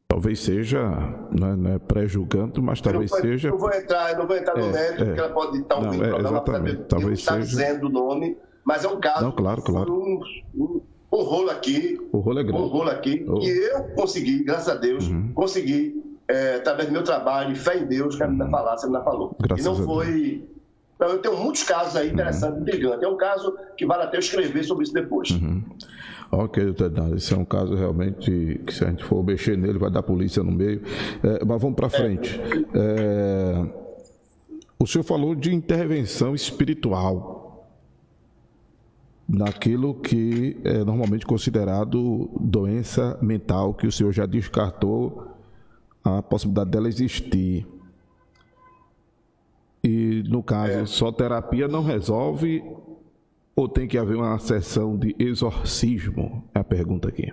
Talvez seja, não é pré-julgando, mas talvez seja... Eu não vou entrar no mérito, porque ela pode estar ouvindo o programa para saber. Talvez seja... Não está dizendo o nome, mas é um caso... Não, claro. Um rolo aqui, que eu consegui, graças a Deus, através do meu trabalho, fé em Deus, que a menina falasse, a menina falou. Graças e não foi... Então, eu tenho muitos casos aí interessantes, intrigantes. É um caso que vale até eu escrever sobre isso depois. Ok, doutor Inácio, esse é um caso realmente que, se a gente for mexer nele, vai dar polícia no meio. Mas vamos para frente. O senhor falou de intervenção espiritual naquilo que é normalmente considerado doença mental, que o senhor já descartou a possibilidade dela existir. E, no caso, só terapia não resolve, ou tem que haver uma sessão de exorcismo? É a pergunta aqui.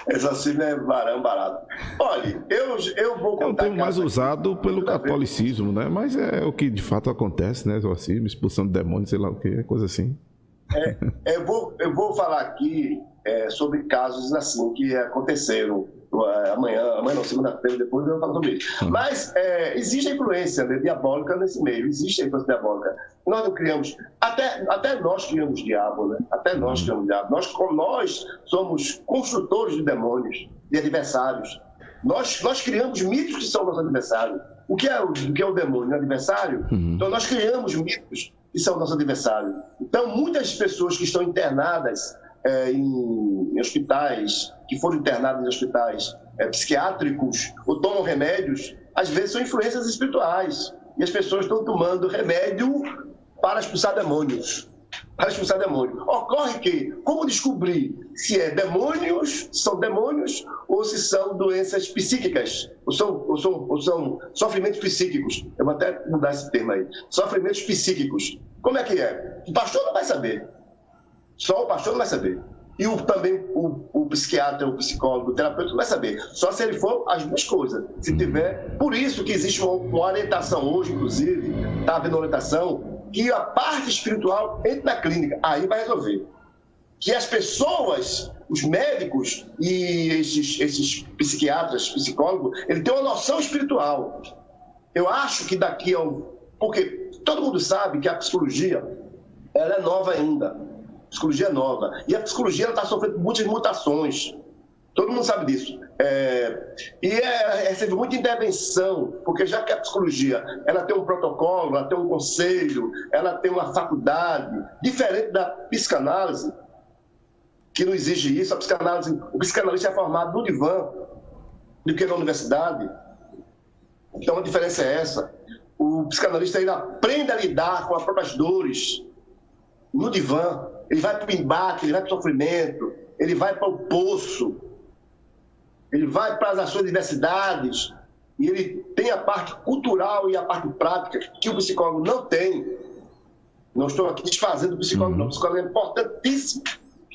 Exorcismo é barato. Olha, eu vou contar... É um termo mais usado pelo catolicismo, né? Mas é o que de fato acontece, né? Exorcismo, expulsão de demônios, sei lá o que, coisa assim. Eu vou falar aqui sobre casos assim que aconteceram amanhã não, segunda-feira, depois eu vou falar sobre isso. Mas existe a influência diabólica nesse meio, existe a influência diabólica. Nós não criamos, até nós criamos diabo, né? Até nós criamos diabo. Nós somos construtores de demônios, de adversários. Nós criamos mitos que são nossos adversários. O que é o demônio? O adversário? Então nós criamos mitos que são nossos adversários. Então muitas pessoas que estão internadas em hospitais, que foram internados em hospitais psiquiátricos ou tomam remédios, às vezes são influências espirituais. E as pessoas estão tomando remédio para expulsar demônios. Ocorre que, como descobrir se são demônios, ou se são doenças psíquicas, ou são sofrimentos psíquicos. Eu vou até mudar esse termo aí. Sofrimentos psíquicos. Como é que é? O pastor não vai saber. Só o pastor não vai saber. E também o psiquiatra, o psicólogo, o terapeuta não vai saber. Só se ele for as duas coisas. Se tiver... Por isso que existe uma orientação hoje, inclusive, está havendo uma orientação, que a parte espiritual entre na clínica. Aí vai resolver. Que as pessoas, os médicos e esses psiquiatras, psicólogos, ele tem uma noção espiritual. Eu acho que daqui a Porque todo mundo sabe que a psicologia, ela é nova ainda. A psicologia é nova. E a psicologia está sofrendo muitas mutações. Todo mundo sabe disso. Recebe muita intervenção, porque já que a psicologia ela tem um protocolo, ela tem um conselho, ela tem uma faculdade, diferente da psicanálise, que não exige isso. O psicanalista é formado no divã, do que na universidade. Então a diferença é essa. O psicanalista ele aprende a lidar com as próprias dores no divã. Ele vai para o embate, ele vai para o sofrimento, ele vai para o poço, ele vai para as suas adversidades e ele tem a parte cultural e a parte prática que o psicólogo não tem. Não estou aqui desfazendo o psicólogo, não. O psicólogo é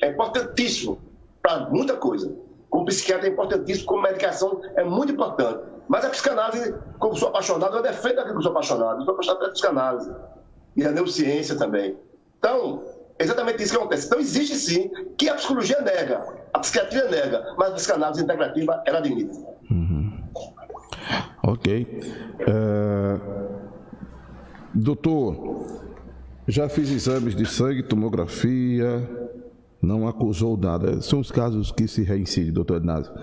importantíssimo para muita coisa. Como psiquiatra é importantíssimo, como medicação é muito importante. Mas a psicanálise, como sou apaixonado, eu defendo aquilo que eu sou apaixonado. Eu sou apaixonado pela psicanálise e a neurociência também. Então, é exatamente isso que acontece. Então, existe sim que a psicologia nega, a psiquiatria nega, mas a psicanálise integrativa, ela admite. Ok. Doutor, já fiz exames de sangue, tomografia, não acusou nada. São os casos que se reincidem, doutor Ednásio.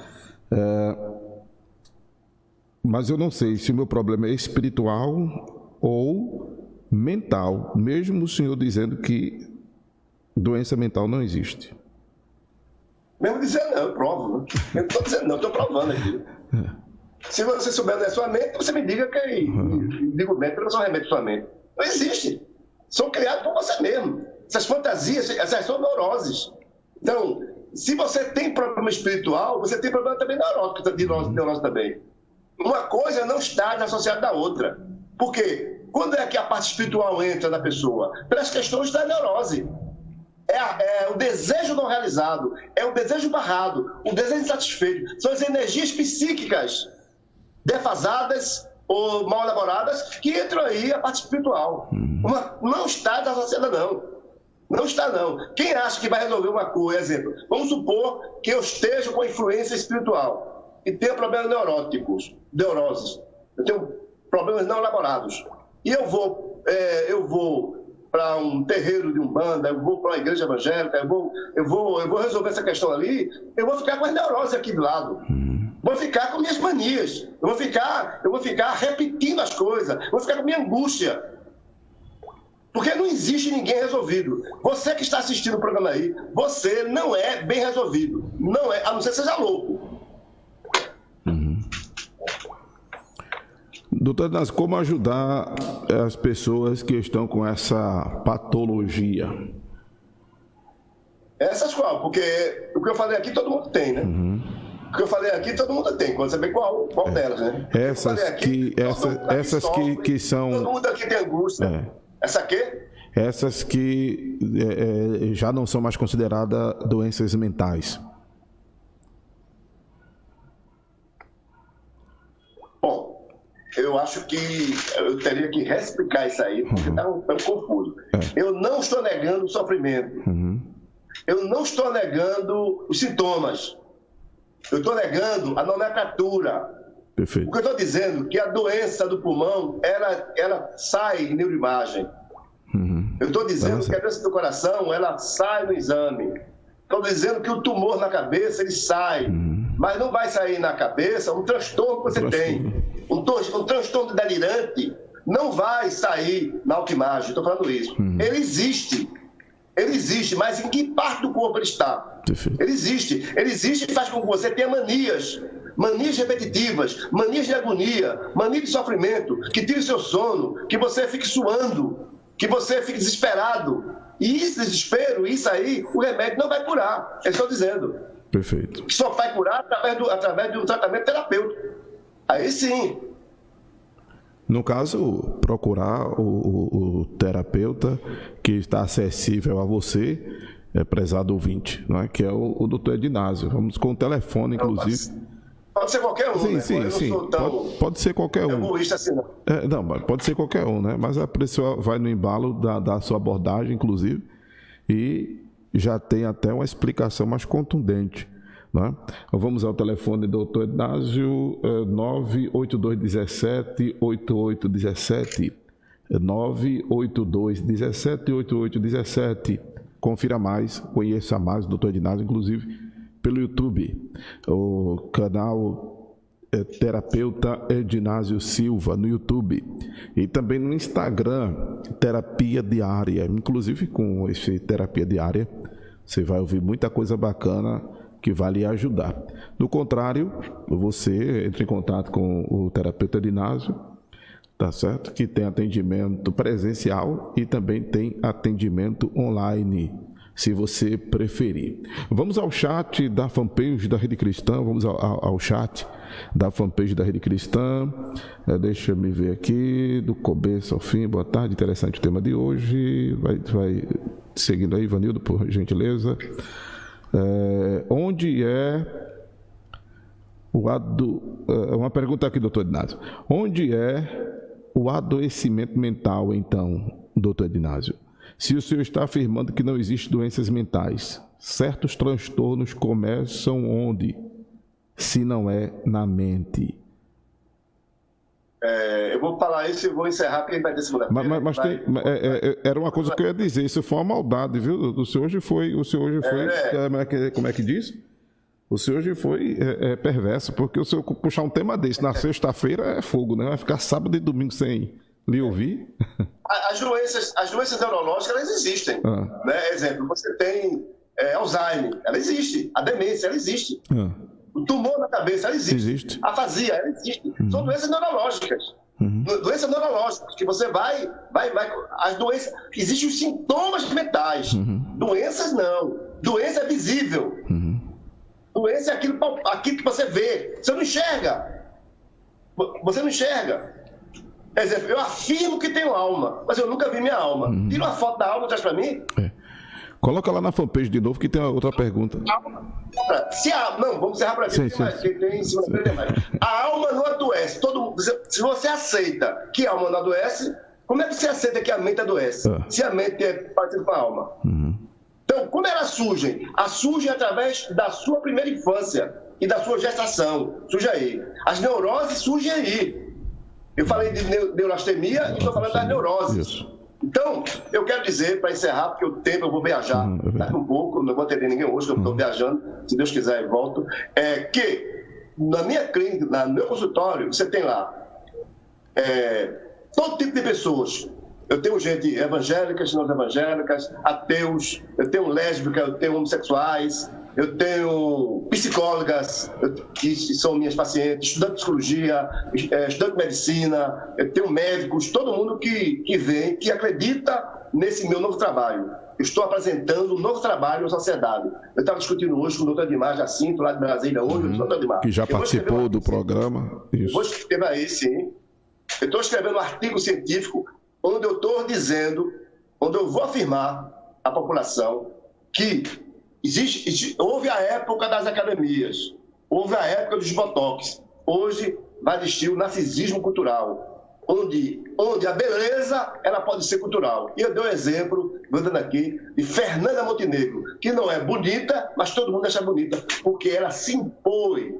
Mas eu não sei se o meu problema é espiritual ou mental, mesmo o senhor dizendo que doença mental não existe. Mesmo dizendo não, eu provo. Né? Eu não estou dizendo não, estou provando aqui. Se você souber da sua mente, você me diga que digo mente, não são remédios para sua mente. Não existe. São criados por você mesmo. Essas fantasias, essas são neuroses. Então, se você tem problema espiritual, você tem problema também neurótico, de neurose também. Uma coisa não está associada à outra. Por quê? Quando é que a parte espiritual entra na pessoa? Pelas questões da neurose. É o desejo não realizado, é o desejo barrado, o desejo insatisfeito. São as energias psíquicas defasadas ou mal elaboradas que entram aí a parte espiritual. Não está associada, não. Não está, não. Quem acha que vai resolver uma coisa, exemplo, vamos supor que eu esteja com influência espiritual e tenho problemas neuróticos, neuroses, eu tenho problemas não elaborados, e eu vou para um terreiro de Umbanda, eu vou para uma igreja evangélica, eu vou resolver essa questão ali, eu vou ficar com as neuroses aqui do lado. Vou ficar com minhas manias, eu vou ficar repetindo as coisas, vou ficar com minha angústia. Porque não existe ninguém resolvido. Você que está assistindo o programa aí, você não é bem resolvido. Não é, a não ser que seja louco. Doutor Ednásio, como ajudar as pessoas que estão com essa patologia? Essas qual? Porque o que eu falei aqui todo mundo tem, né? O que eu falei aqui todo mundo tem. Quando você vê qual delas, né? Essas que são... Todo mundo aqui tem angústia. Essa quê? Essas que já não são mais consideradas doenças mentais. Bom, eu acho que eu teria que reexplicar isso aí, porque está um confuso. Eu não estou negando o sofrimento. Eu não estou negando os sintomas. Eu estou negando a nomenclatura. Perfeito. O que eu estou dizendo é que a doença do pulmão, ela sai em neuroimagem. Eu estou dizendo que a doença do coração, ela sai no exame. Estou dizendo que o tumor na cabeça, ele sai. Mas não vai sair na cabeça um transtorno que você tem. Um transtorno delirante não vai sair na autoimagem. Estou falando isso. Ele existe. Ele existe, mas em que parte do corpo ele está? Perfeito. Ele existe e faz com que você tenha manias repetitivas, manias de agonia, mania de sofrimento, que tire o seu sono, que você fique suando, que você fique desesperado. E esse desespero, isso aí, o remédio não vai curar. Eu estou dizendo. Perfeito. Que só vai curar através do tratamento terapêutico. Aí sim. No caso, procurar o terapeuta que está acessível a você, prezado ouvinte, não é? Que é o doutor Ednásio. Vamos com o telefone, inclusive. Pode ser qualquer um, sim, né? Sim. Pode ser qualquer um. Egoísta assim, não. Não, pode ser qualquer um, né? Mas a pessoa vai no embalo da sua abordagem, inclusive, e já tem até uma explicação mais contundente. Né? Vamos ao telefone do Dr. Ednásio, 98217-8817, 98217-8817. Confira mais, conheça mais o Dr. Ednásio, inclusive pelo YouTube, o canal Terapeuta Ednásio Silva no YouTube, e também no Instagram, Terapia Diária. Inclusive com esse Terapia Diária você vai ouvir muita coisa bacana que vai lhe ajudar. Do contrário, você entra em contato com o terapeuta Ednásio, tá certo? Que tem atendimento presencial e também tem atendimento online. se você preferir. Vamos ao chat da fanpage da Rede Cristã, vamos ao chat da fanpage da Rede Cristã. Deixa eu me ver aqui, do começo ao fim. Boa tarde, interessante o tema de hoje. Vai seguindo aí, Ivanildo, por gentileza. Onde é uma pergunta aqui, doutor Ednásio. Onde é o adoecimento mental, então, doutor Ednásio? Se o senhor está afirmando que não existem doenças mentais, certos transtornos começam onde, se não é na mente? Eu vou falar isso e vou encerrar, porque vai ter segunda-feira. Mas era uma coisa que eu ia dizer, isso foi uma maldade, viu? O senhor hoje foi, como é que diz? O senhor hoje foi perverso, porque o senhor puxar um tema desse na sexta-feira é fogo, né? Vai ficar sábado e domingo sem lhe ouvir. As doenças neurológicas, elas existem. Né? Exemplo, você tem Alzheimer, ela existe. A demência, ela existe. O tumor na cabeça, ela existe. A afasia, ela existe. São doenças neurológicas. Doenças neurológicas, que você vai. As doenças. Existem os sintomas mentais. Doenças não. Doença é visível. Doença é aquilo que você vê. Você não enxerga. Você não enxerga. Por exemplo, eu afirmo que tenho alma, mas eu nunca vi minha alma. Tira uma foto da alma e traz para mim. Coloca lá na fanpage de novo que tem outra pergunta. Não, vamos encerrar para ver. Tem em cima da mais. A alma não adoece. Se você aceita que a alma não adoece, como é que você aceita que a mente adoece? Se a mente é parecida com a alma. Então, como elas surgem? Elas surgem através da sua primeira infância e da sua gestação. Surge aí. As neuroses surgem aí. Eu falei de neurastemia e estou falando das neuroses. Isso. Então, eu quero dizer, para encerrar, porque o tempo eu vou viajar daqui um pouco, não vou atender ninguém hoje, eu estou viajando, se Deus quiser eu volto, que na minha clínica, no meu consultório, você tem lá todo tipo de pessoas. Eu tenho gente evangélicas, não evangélicas, ateus, eu tenho lésbicas, eu tenho homossexuais, eu tenho psicólogas, que são minhas pacientes, estudante de psicologia, estudante de medicina, eu tenho médicos, todo mundo que vem, que acredita nesse meu novo trabalho. Eu estou apresentando um novo trabalho à sociedade. Eu estava discutindo hoje com o doutor Dimar Jacinto, lá de Brasília, hoje, doutor Dimar. Que já participou do programa. Isso. Eu vou escrever aí, sim. Eu estou escrevendo um artigo científico onde eu estou dizendo, onde eu vou afirmar à população que houve a época das academias, houve a época dos botox, hoje vai existir o narcisismo cultural, onde a beleza ela pode ser cultural. E eu dei um exemplo, vou dando aqui, de Fernanda Montenegro, que não é bonita, mas todo mundo acha bonita, porque ela se impõe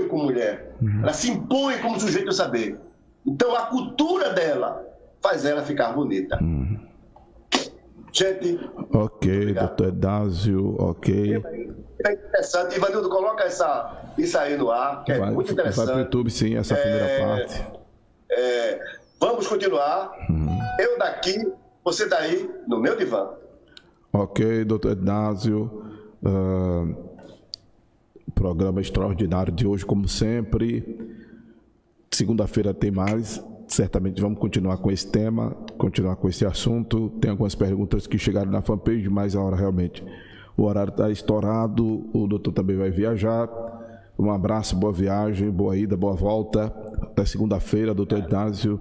como mulher, ela se impõe como sujeito a saber. Então a cultura dela faz ela ficar bonita. Gente. Ok, doutor Ednásio, ok. É interessante. Ivanildo, coloca isso aí no ar, que é muito interessante. Vai para o YouTube, sim, essa primeira parte. Vamos continuar. Eu daqui, você daí, no meu divã. Ok, doutor Ednásio. Programa extraordinário de hoje, como sempre. Segunda-feira tem mais. Certamente vamos continuar com esse tema, continuar com esse assunto. Tem algumas perguntas que chegaram na fanpage, mas a hora realmente, o horário está estourado, o doutor também vai viajar. Um abraço, boa viagem, boa ida, boa volta. Até segunda-feira, doutor Ednásio.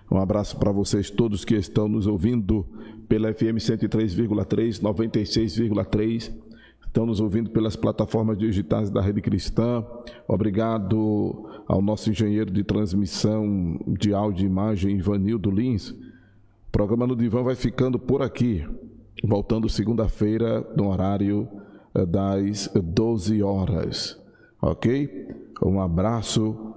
Um abraço para vocês todos que estão nos ouvindo pela FM 103,3, 96,3. Estão nos ouvindo pelas plataformas digitais da Rede Cristã. Obrigado ao nosso engenheiro de transmissão de áudio e imagem, Ivanildo Lins. O programa no Divã vai ficando por aqui, voltando segunda-feira, no horário das 12 horas. Ok? Um abraço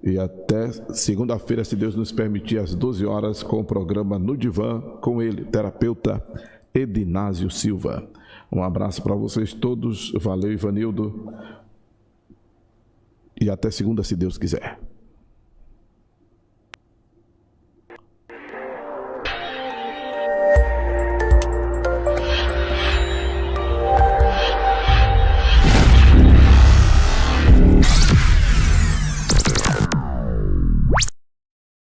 e até segunda-feira, se Deus nos permitir, às 12 horas, com o programa No Divã, com ele, terapeuta Ednásio Silva. Um abraço para vocês todos. Valeu, Ivanildo. E até segunda, se Deus quiser.